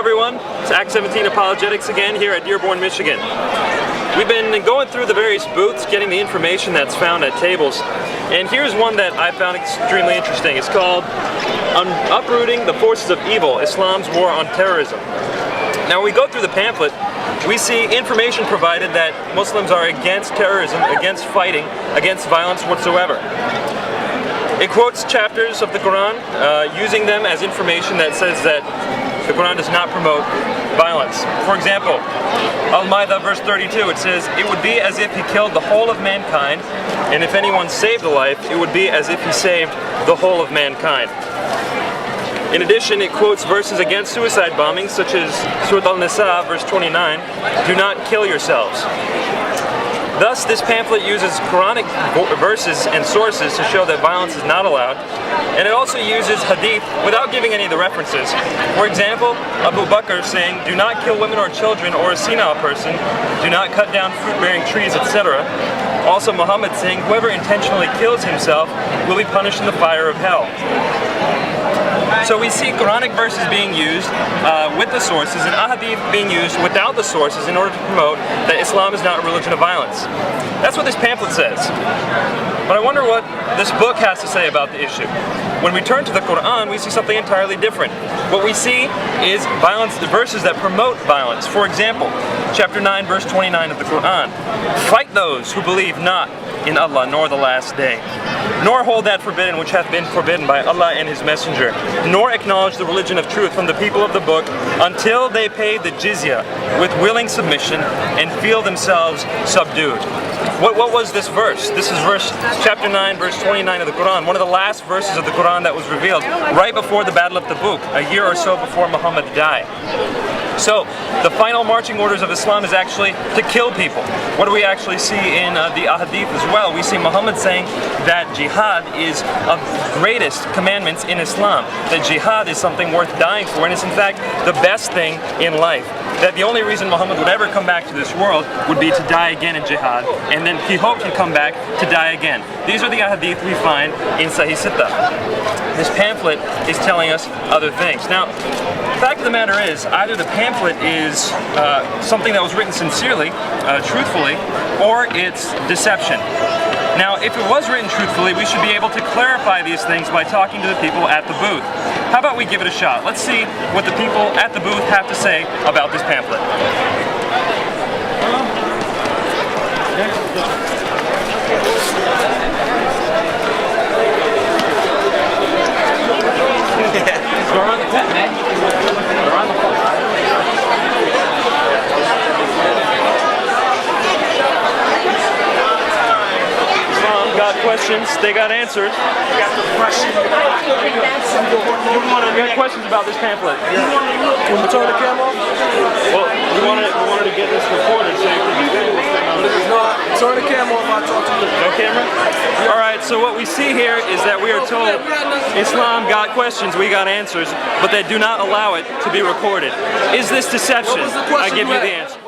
everyone, it's Act 17 Apologetics again here at Dearborn, Michigan. We've been going through the various booths, getting the information that's found at tables, and here's one that I found extremely interesting. It's called Uprooting the Forces of Evil, Islam's War on Terrorism. Now when we go through the pamphlet, we see information provided that Muslims are against terrorism, against fighting, against violence whatsoever. It quotes chapters of the Quran, using them as information that says that the Quran does not promote violence. For example, Al-Ma'idah verse 32, it says, "It would be as if he killed the whole of mankind, and if anyone saved a life, it would be as if he saved the whole of mankind." In addition, it quotes verses against suicide bombings, such as Surah Al-Nisa verse 29, "Do not kill yourselves." Thus, this pamphlet uses Quranic verses and sources to show that violence is not allowed, and it also uses hadith without giving any of the references. For example, Abu Bakr saying, "Do not kill women or children or a senile person, do not cut down fruit-bearing trees, etc." Also Muhammad saying, "Whoever intentionally kills himself will be punished in the fire of hell." So we see Quranic verses being used with the sources and ahadith being used without the sources in order to promote that Islam is not a religion of violence. That's what this pamphlet says. But I wonder what this book has to say about the issue. When we turn to the Quran, we see something entirely different. What we see is violence, the verses that promote violence. For example, chapter 9, verse 29 of the Quran. "Fight those who believe not in Allah nor the last day, nor hold that forbidden which hath been forbidden by Allah and His Messenger, nor acknowledge the religion of truth from the people of the book until they pay the jizya with willing submission and feel themselves subdued." What was this verse? This is chapter 9, verse 29 of the Quran, one of the last verses of the Quran that was revealed right before the Battle of Tabuk, a year or so before Muhammad died. So, the final marching orders of Islam is actually to kill people. What do we actually see in the ahadith as well? We see Muhammad saying that jihad is of greatest commandments in Islam. That jihad is something worth dying for, and it's in fact the best thing in life. That the only reason Muhammad would ever come back to this world would be to die again in jihad, and then he hoped he'd come back to die again. These are the ahadith we find in Sahih Sittah. This pamphlet is telling us other things. Now, the fact of the matter is, either the pamphlet is something that was written sincerely, truthfully, or it's deception. Now, if it was written truthfully, we should be able to clarify these things by talking to the people at the booth. How about we give it a shot? Let's see what the people at the booth have to say about this pamphlet. They're on the pet, man. They're on the phone. Got questions, they got answers. You got the questions. You got questions about this pamphlet. Can we turn the camera off? Well, we wanted to get this recorded so you can be Turn the camera off, I'll talk to you. No camera? Alright, so what we see here is that we are told Islam got questions, we got answers, but they do not allow it to be recorded. Is this deception? I give you the answer.